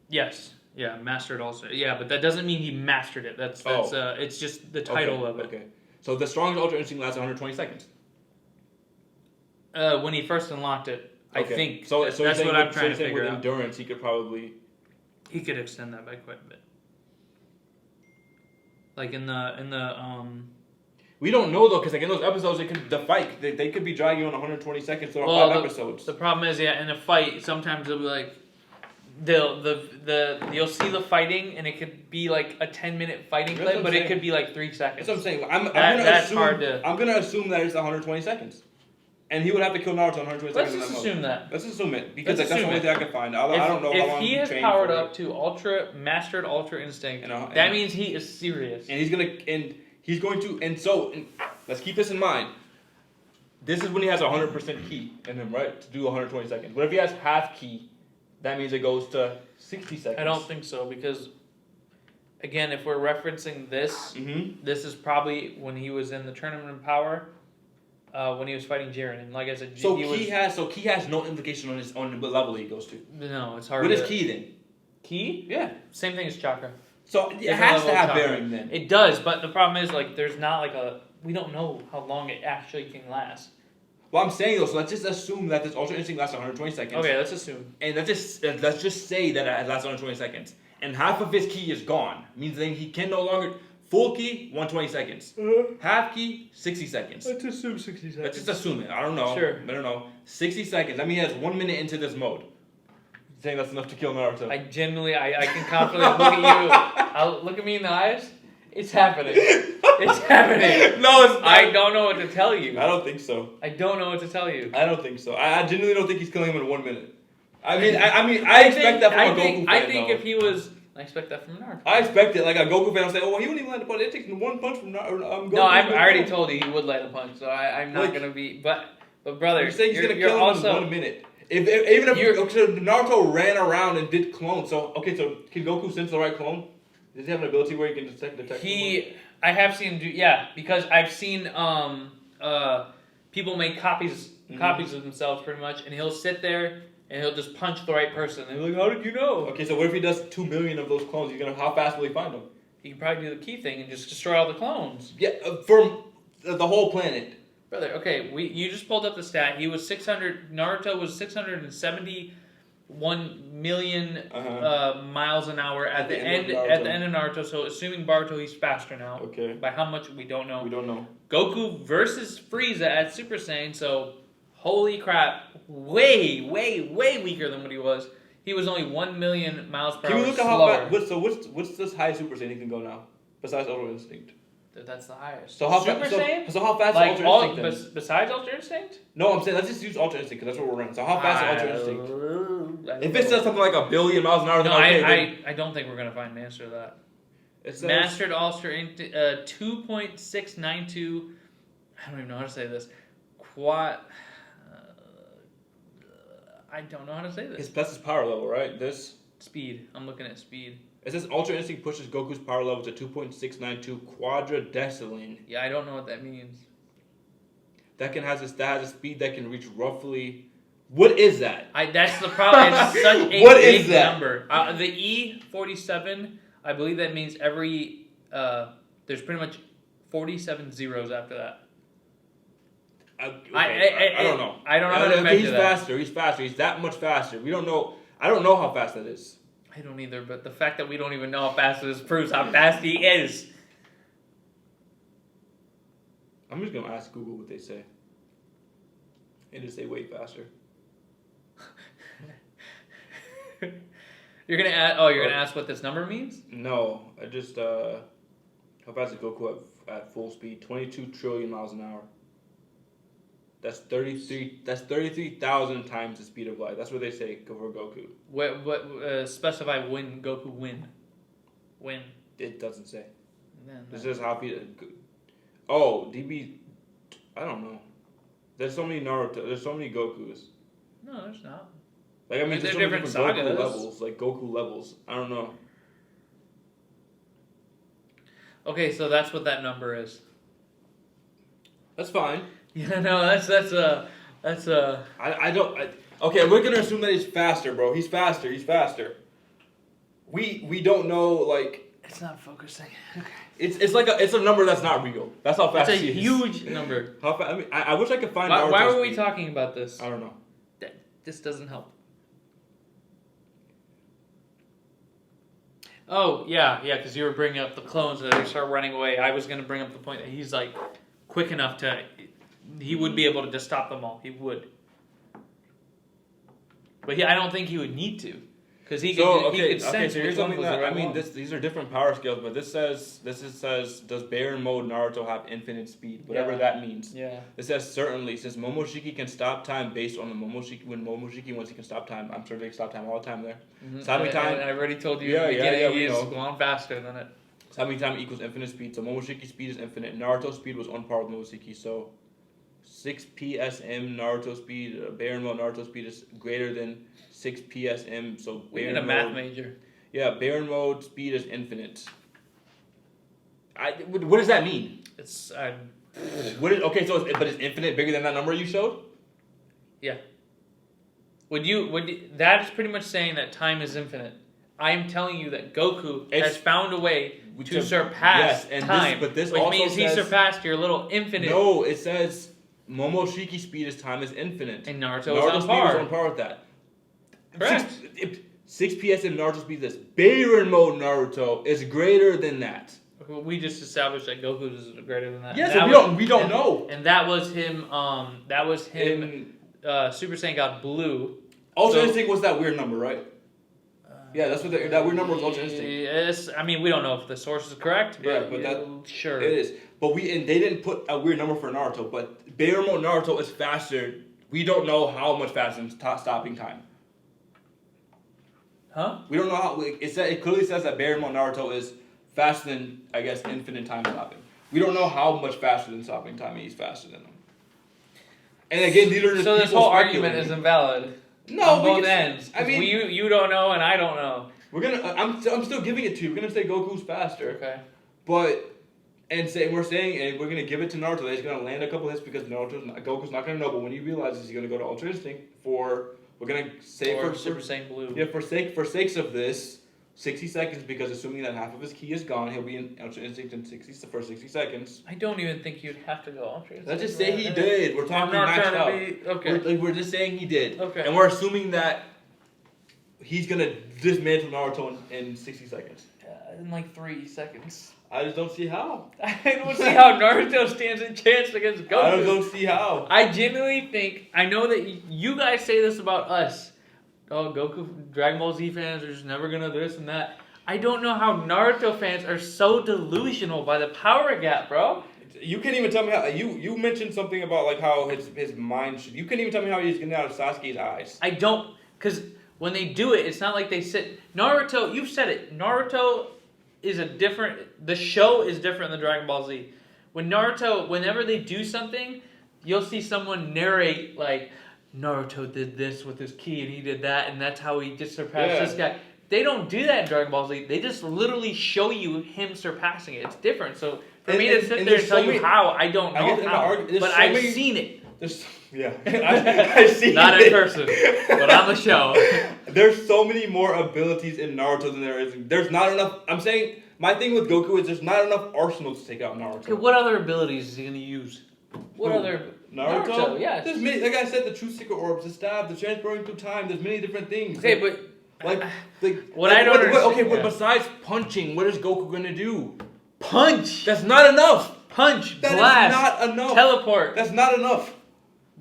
Yes. Yeah, mastered Ultra. Yeah, but that doesn't mean he mastered it. That's it's just the title of it. Okay. So the strongest Ultra Instinct lasts 120 seconds. When he first unlocked it, I think. So that's what I'm trying to figure with out. endurance, he could probably. He could extend that by quite a bit. Like in the. We don't know though, because like in those episodes, they could be dragging on 120 seconds throughout 5 episodes. The problem is, in a fight, sometimes they'll be like, you'll see the fighting, and it could be like a 10-minute fighting clip, but it could be like 3 seconds. That's what I'm saying. I'm gonna assume that it's 120 seconds, and he would have to kill Naruto in 120 seconds. Let's just assume that. Let's assume it because that's the only thing I can find. I don't know how long he has powered up to mastered Ultra Instinct. That means he is serious, and he's going to. So let's keep this in mind. This is when he has 100% ki in him, right? To do 120 seconds. What if he has half ki? That means it goes to 60 seconds. I don't think so because, again, if we're referencing this, this is probably when he was in the Tournament of Power, when he was fighting Jiren. And like I said, ki has no implication on what level he goes to. No, it's hard. What is ki then? Ki? Yeah. Same thing as chakra. So it has to have bearing then. It does, but the problem is like there's not like we don't know how long it actually can last. Well, I'm saying though, so let's just assume that this Ultra Instinct lasts 120 seconds. Okay, let's assume. And let's just say that it lasts 120 seconds. And half of his ki is gone. Means then he can no longer... Full ki, 120 seconds. Half ki, 60 seconds. Let's assume 60 seconds. Let's just assume it. I don't know. Sure. I don't know. 60 seconds. That means he has 1 minute into this mode. You're saying that's enough to kill Naruto. I can confidently look at you. Look at me in the eyes. It's happening. It's happening. No, it's not. I don't know what to tell you. I don't think so. I don't know what to tell you. I don't think so. I genuinely don't think he's killing him in 1 minute. I expect that from a Goku fan. I think if he was... I expect that from Naruto. I expect it. Like a Goku fan will say, oh, well, he wouldn't even land a punch. It takes 1 punch from Goku. No, I already told you he would land a punch, so I'm not going to be... But brother, you're saying he's going to kill him in 1 minute. Even if Naruto ran around and did clones, so can Goku sense the right clone? Does he have an ability where he can detect I have seen him do, because I've seen people make copies of themselves pretty much, and he'll sit there and he'll just punch the right person. And they're like, how did you know? Okay, so what if he does 2 million of those clones? How fast will he find them? He can probably do the key thing and just destroy all the clones. Yeah, from the whole planet. Brother, okay, you just pulled up the stat. He was 600. Naruto was 671 million miles an hour at the end of Naruto. So assuming Boruto, he's faster now. Okay. By how much we don't know. We don't know. Goku versus Frieza at Super Saiyan. So holy crap, way weaker than what he was. He was only 1 million miles per hour. Can we look at how fast? What's this high Super Saiyan he can go now? Besides Ultra Instinct. That's the highest. So how Saiyan? So how fast like is Ultra Instinct? Besides Ultra Instinct? No, I'm saying let's just use Ultra Instinct because that's what we're running. So how fast is Ultra Instinct? If it says something like 1 billion miles an hour, then I don't think we're gonna find an answer to that. It says, Mastered Ultra 2.692. I don't even know how to say this. I don't know how to say this. That's his power level, right? This speed. I'm looking at speed. It says Ultra Instinct pushes Goku's power level to 2.692 quadradecilin. Yeah, I don't know what that means. That has a speed that can reach roughly. What is that? That's the problem. It's such a big number. The E47, I believe that means every. There's pretty much 47 zeros after that. I don't know. I don't know how to measure that. He's faster. He's that much faster. We don't know. I don't know how fast that is. I don't either, but the fact that we don't even know how fast it is proves how fast he is. I'm just going to ask Google what they say. And just say way faster. You're gonna ask what this number means? No, I just how fast is Goku at full speed? 22 trillion miles an hour. That's 33,000 times the speed of light. That's what they say for Goku. What specify when Goku win? When? It doesn't say. Then, this is how he. Oh, DB. I don't know. There's so many Naruto. There's so many Gokus. No, there's not. Like there's so many different Goku levels. Like Goku levels. I don't know. Okay, so that's what that number is. That's fine. Yeah, no, that's I don't. Okay, we're gonna assume that he's faster, bro. He's faster. We don't know, like. It's not focusing. Okay. It's a number that's not real. That's how fast It's a he is. huge number. How fast? I mean, I wish I could find. Why were we talking about this? I don't know. This doesn't help. Oh yeah, because you were bringing up the clones that they start running away. I was gonna bring up the point that he's like quick enough to. He would be able to just stop them all. He would. But I don't think he would need to, because he could sense so here's which one something was the that right I mean. one. These are different power scales, but this says does Bear mode Naruto have infinite speed? Whatever that means. Yeah. It says certainly. It says Momoshiki can stop time based on the Momoshiki when Momoshiki wants he can stop time. I'm sure they stop time all the time there. Mm-hmm. Time. I already told you in the beginning he's going faster than it. Sabing time equals infinite speed. So Momoshiki's speed is infinite. Naruto's speed was on par with Momoshiki. So 6 PSM Naruto speed, Bear mode Naruto speed is greater than 6 PSM. So We Bear need a mode, math major. Yeah, Bear mode speed is infinite. What does that mean? It's Okay? So but it's infinite, bigger than that number you showed. yeah. That's pretty much saying that time is infinite. I am telling you that Goku has found a way to surpass time, this which also means he says, surpassed your little infinite. No, it says Momoshiki speed is time is infinite. And Naruto's Naruto's on par. speed is on par with that. Correct. 6 PSM Naruto speed is this. Bear mode Naruto is greater than that. We just established that Goku is greater than that. Yes, we don't know. And that was him. Super Saiyan God Blue. Ultra Instinct was that weird number, right? Yeah, that's what that weird number was. Ultra Instinct. Yes, I mean we don't know if the source is correct, but sure it is. But they didn't put a weird number for Naruto. But Bear mode Naruto is faster. We don't know how much faster than stopping time. Huh? We don't know how. It clearly says that Bear mode Naruto is faster than, I guess, infinite time stopping. We don't know how much faster than stopping time he's faster than them. And again, these are just so this whole argument is invalid. No, on both ends. I mean, you don't know and I don't know. I'm still giving it to you. We're gonna say Goku's faster. Okay. We're saying we're gonna give it to Naruto. He's gonna land a couple hits because Goku's not gonna know. But when he realizes he's gonna go to Ultra Instinct we're gonna say for Super Saiyan Blue. Yeah, for sakes of this, 60 seconds, because assuming that half of his ki is gone, he'll be in Ultra Instinct for 60 seconds. I don't even think you'd have to go Ultra Instinct. Let's just say he did. We're talking maxed out. Okay. We're just saying he did. Okay. And we're assuming that he's gonna dismantle Naruto in 60 seconds. In like 3 seconds. I just don't see how. I don't see how Naruto stands a chance against Goku. I just don't see how. I genuinely think, I know that you guys say this about us. Oh, Goku, Dragon Ball Z fans are just never gonna this and that. I don't know how Naruto fans are so delusional by the power gap, bro. You can't even tell me how. You mentioned something about like how his mind should. You couldn't even tell me how he's getting out of Sasuke's eyes. I don't, because when they do it, it's not like they sit. Naruto, you've said it. Naruto is the show is different than Dragon Ball Z. Whenever they do something, you'll see someone narrate like, Naruto did this with his ki and he did that and that's how he just surpassed this guy. They don't do that in Dragon Ball Z. They just literally show you him surpassing it. It's different. So for me to sit there and tell you how, I don't know how. But I've seen it. I've seen it. Not in person, but on the show. There's so many more abilities in Naruto than there is. There's not enough. I'm saying my thing with Goku is there's not enough arsenal to take out Naruto. Okay, what other abilities is he going to use? What other... Naruto? Yes. There's many, like I said, the true secret orbs, the stab, the transporting through time. There's many different things. Okay, but besides punching, what is Goku gonna do? Punch. That's not enough. Punch. That blast. is not enough. Teleport. That's not enough.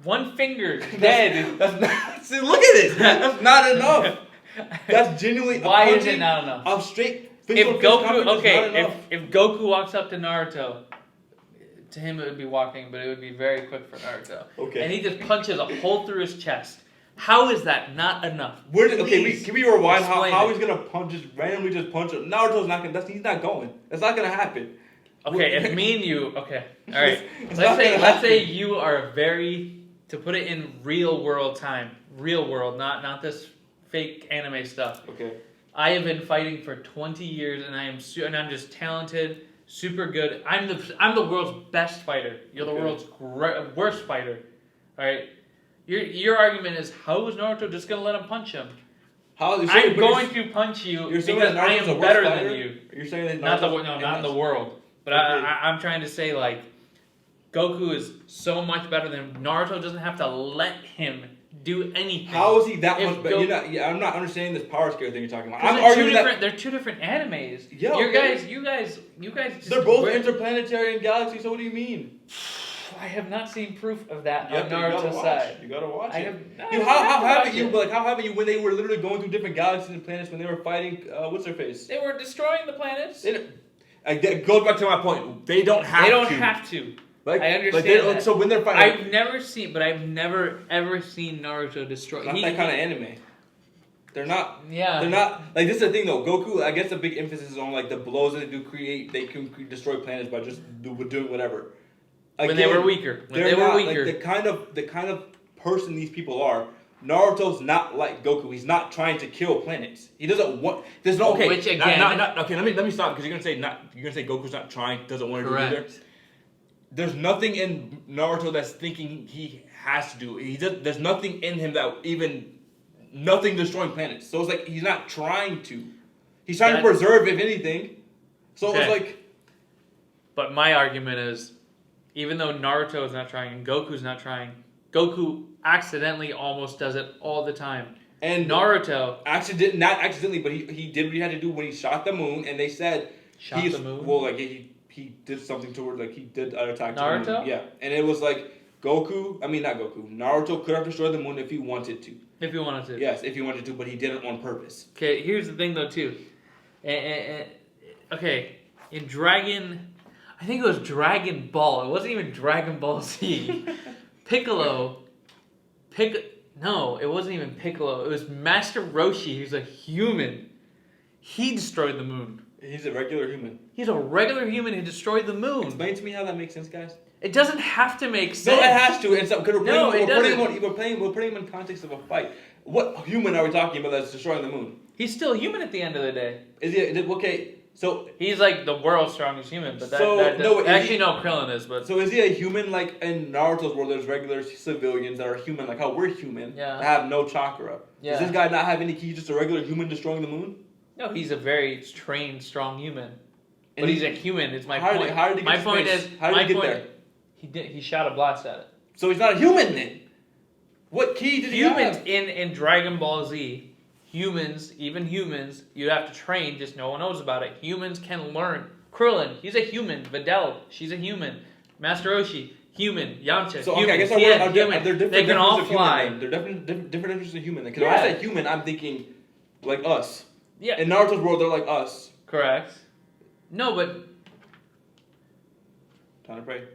One finger. Dead. That's not. See, look at this. That's not enough. That's genuinely. Why is it not enough? I'm straight. If Goku, if Goku walks up to Naruto. To him, it would be walking, but it would be very quick for Naruto. Okay. And he just punches a hole through his chest. How is that not enough? Can we rewind how he's gonna randomly just punch him? Naruto's not gonna. He's not going. That's not gonna happen. Okay, if me and you. Okay, all right. Let's say you are to put it in real world time, real world, not this fake anime stuff. Okay. I have been fighting for 20 years, and I'm just talented. super good. I'm the world's best fighter. You're the world's worst fighter. All right. Your argument is, how is Naruto just gonna let him punch him? I'm going to punch you because I am better than you. You're saying that not in the world. But I'm trying to say, like, Goku is so much better than Naruto. Doesn't have to let him do anything. How is he that much better? I'm not understanding this power scale thing you're talking about. They're two different animes. Yeah, you guys. Just they're both interplanetary and galaxy. So what do you mean? I have not seen proof of that on Naruto's side. You gotta watch it. How haven't you when they were literally going through different galaxies and planets when they were fighting? What's their face? They were destroying the planets. It goes back to my point. They don't have to. Like, I understand that. So when they're fighting, I've never ever seen Naruto destroy. Not that kind of anime. They're not. Yeah. They're not. Like, this is the thing though. Goku, I guess the big emphasis is on like the blows that they do create. They can destroy planets by just doing whatever. Again, when they were weaker. Like, the kind of person these people are. Naruto's not like Goku. He's not trying to kill planets. He doesn't want. There's no okay. Which again, okay. Let me stop because you're gonna say Goku's not trying, doesn't want to do either. There's nothing in Naruto that's thinking he has to do. There's nothing in him that nothing destroying planets. So it's like he's not trying to. He's trying to preserve, if anything. So it's like. But my argument is, even though Naruto is not trying and Goku's not trying, Goku accidentally almost does it all the time. And Naruto not accidentally, but he did what he had to do when he shot the moon, and they said the moon. Well, like he did something toward, like, he did an attack to Naruto? the moon. Yeah, and it was like not Goku. Naruto could have destroyed the moon if he wanted to. If he wanted to. Yes, if he wanted to, but he did it on purpose. Okay, here's the thing though too. Okay, in I think it was Dragon Ball. It wasn't even Dragon Ball Z. No, it wasn't even Piccolo. It was Master Roshi. He was a human. He destroyed the moon. He's a regular human. He's a regular human who destroyed the moon. Explain to me how that makes sense, guys. It doesn't have to make sense. No, it has to. Because We're putting him in context of a fight. What human are we talking about that's destroying the moon? He's still human at the end of the day. Is he? Okay, so he's like the world's strongest human. But Krillin is. But so is he a human like in Naruto's world? There's regular civilians that are human, like how we're human. Yeah. That have no chakra. Yeah. Does this guy not have any key? Just a regular human destroying the moon? No, he's a very trained, strong human. But he's a human. It's my point. How did he get How did he get there? He shot a blast at it. So he's not a human then. What key did he have? Humans in Dragon Ball Z, even humans, you have to train. Just no one knows about it. Humans can learn. Krillin, he's a human. Videl, she's a human. Master Roshi, human. Yamcha, so, human. Okay, I guess human. They can all fly. They're different interests in human. Because when I say human, I'm thinking like us. Yeah. In Naruto's world, they're like us. Correct. No, but time to pray.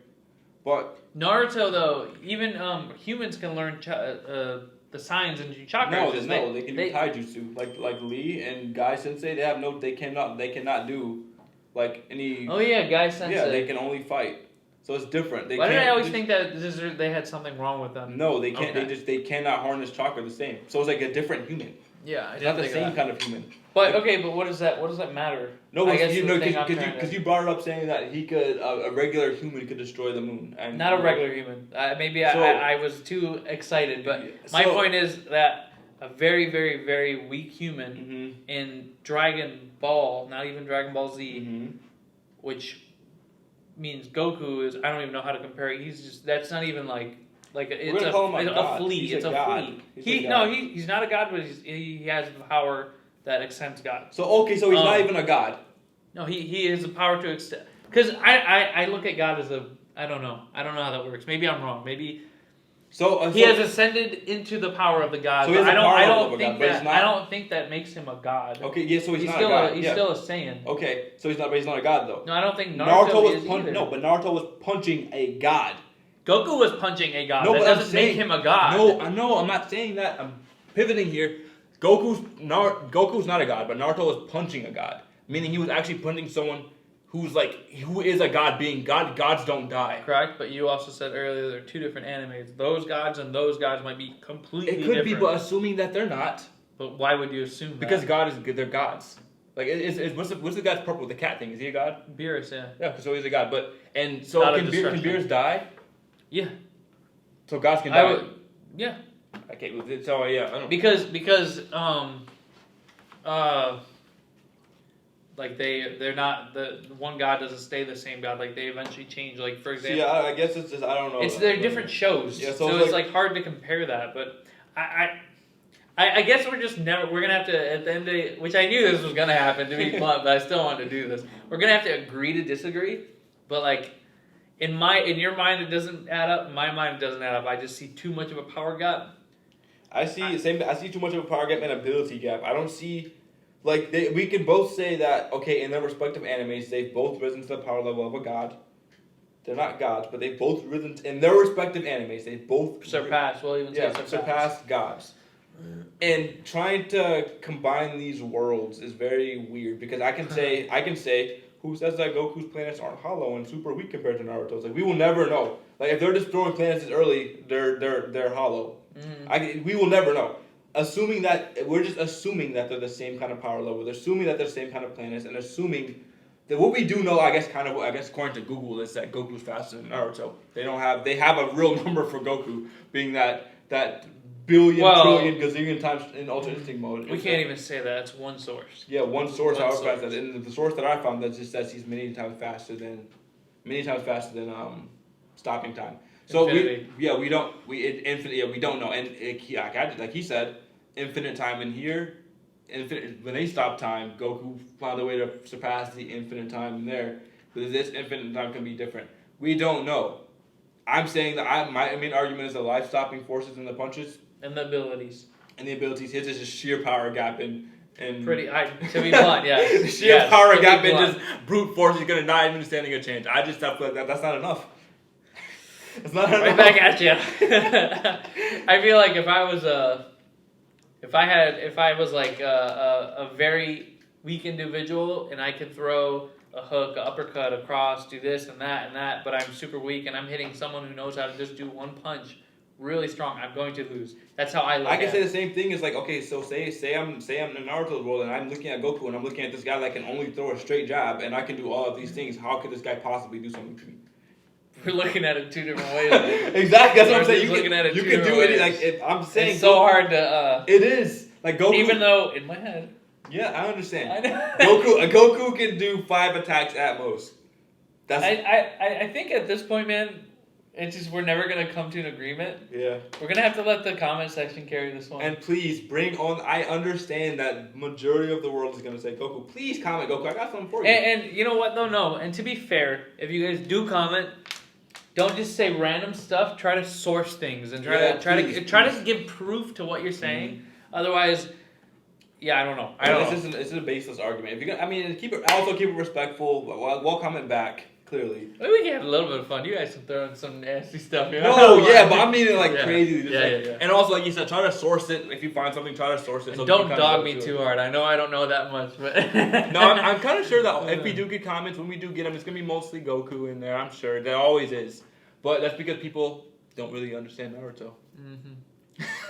But Naruto, though, even humans can learn the signs and chakras. No, they can do taijutsu. Like Lee and Guy Sensei, they cannot do like any. Oh yeah, Guy Sensei. Yeah, they can only fight. So it's different. Why did I always think that they had something wrong with them? No, they can't. Okay. They cannot harness chakra the same. So it's like a different human. Yeah, it's not the same kind of human. But but what does that matter? No, because you brought it up saying that he could a regular human could destroy the moon. And not a regular human. I was too excited, but my point is that a very very very weak human in Dragon Ball, not even Dragon Ball Z, which means Goku is. I don't even know how to compare it. He's just that's not even like. It's a flea. It's a flea. He's not a god, but he has the power that extends God. So he's not even a god. No, he has the power to extend. Because I look at God as I don't know how that works. Maybe I'm wrong. Maybe he has ascended into the power of the god. So I don't think that makes him a god. Okay, yeah. So he's not a god. He's still a Saiyan. Okay, so he's not a god though. No, I don't think Naruto is either. No, but Naruto was punching a god. Goku was punching a god. No, that doesn't make him a god. No, I know. I'm not saying that. I'm pivoting here. Goku's not a god, but Naruto was punching a god, meaning he was actually punching someone who is a god being. Gods don't die. Correct, but you also said earlier there are two different animes. Those gods and those gods might be completely different. It could be, but assuming that they're not. But why would you assume that? Because they're gods. Like, what's the guy's purple with the cat thing? Is he a god? Beerus, yeah. Yeah, so he's a god. So can Beerus die? Yeah. So gods can die? Yeah. Okay, so yeah, I don't... Because like they're not, the one god doesn't stay the same god. Like they eventually change. Like for example, yeah, I guess it's just I don't know. They're different shows. Yeah, so it's like hard to compare that. But I guess we're gonna have to at the end of the, which I knew this was gonna happen to be blunt, but I still wanted to do this. We're gonna have to agree to disagree. But like in your mind it doesn't add up. In my mind it doesn't add up. I just see too much of a power gap. I see too much of a power gap and ability gap. I don't see. Like, we can both say that, okay, in their respective animes, they've both risen to the power level of a god. They're not gods, but they've both risen, in their respective animes, they've both... Surpassed, surpassed gods. And trying to combine these worlds is very weird, because I can say, who says that Goku's planets aren't hollow and super weak compared to Naruto's? Like, we will never know. Like, if they're destroying planets this early, they're hollow. Mm-hmm. We will never know. We're just assuming that they're the same kind of power level. They're assuming that they're the same kind of planets, and assuming that what we do know, I guess according to Google, is that Goku's faster than Naruto. They have a real number for Goku, being that trillion, gazillion times in Ultra Instinct mode. We can't even say that. It's one source. Yeah, one source. However fast that, and the source that I found that just says he's many times faster than stopping time. So infinity. we don't know, and like he said, infinite time in here, when they stop time, Goku found a way to surpass the infinite time in there. But this infinite time can be different. We don't know. I'm saying that my main argument is the life stopping forces and the punches and the abilities. His is just sheer power gap and to be blunt, yeah. The sheer power gap and just brute force. He's gonna die even standing a chance. I just feel like that's not enough. It's not enough. Right back at you. I feel like if I was like a very weak individual and I could throw a hook, an uppercut, a cross, do this and that, but I'm super weak and I'm hitting someone who knows how to just do one punch really strong, I'm going to lose. That's how I look at it. I can say the same thing as like, okay, so say I'm in Naruto's world and I'm looking at Goku and I'm looking at this guy that can only throw a straight jab and I can do all of these things. How could this guy possibly do something to me? We're looking at it two different ways. Exactly, that's what I'm saying. You can do it. Like I'm saying, it's so hard to. It is like Goku. Even though in my head. Yeah, I understand. I know. Goku can do 5 attacks at most. I think at this point, man, it's just we're never gonna come to an agreement. Yeah. We're gonna have to let the comment section carry this one. And please bring on. I understand that majority of the world is gonna say Goku. Please comment Goku. I got something for you. And you know what though? No. And to be fair, if you guys do comment. Don't just say random stuff. Try to source things and try to give proof to what you're saying. Mm-hmm. Otherwise, I don't know. This is a baseless argument. If you're gonna, keep it respectful. We'll comment back clearly. Maybe we can have a little bit of fun. You guys can throw in some nasty stuff. You know? No, but I mean it like crazy. Yeah. And also, like you said, try to source it. If you find something, try to source it. And so don't dog me too hard. I know I don't know that much, but no, I'm kind of sure that if we do get comments, when we do get them, it's gonna be mostly Goku in there. I'm sure there always is, but that's because people don't really understand Naruto. Mm-hmm.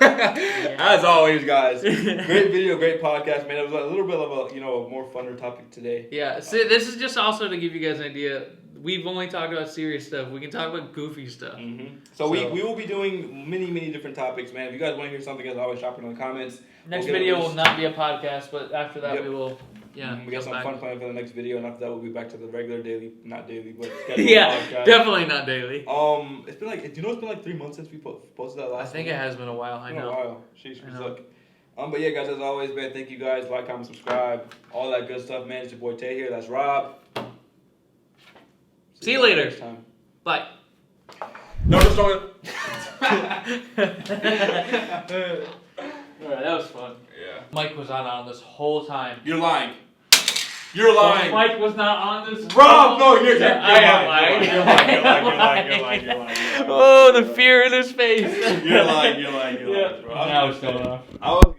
As always, guys, great video, great podcast, man. It was a little bit of a more funner topic today. Yeah, so this is just also to give you guys an idea. We've only talked about serious stuff. We can talk about goofy stuff. Mm-hmm. So we will be doing many different topics, man. If you guys want to hear something, as always, drop it in the comments. Next video will not be a podcast, but after that we will. Yeah, we got some fun planned for the next video, and after that we'll be back to the regular daily, not daily, but podcast. Definitely not daily. It's been it's been like 3 months since we posted that last. I think it has been a while. I know. A while. Sheesh, look. But yeah, guys, as always, man, thank you guys. Like, comment, subscribe, all that good stuff, man. It's your boy Tay here. That's Rob. See you later. Next time. Bye. No, just don't. Alright, that was fun. Yeah. Mike was not on this whole time. You're lying. You're lying. Mike was not on this. Rob, no, you're lying. You're lying. Oh, the fear in his face. You're lying. Yeah. Now it's going off.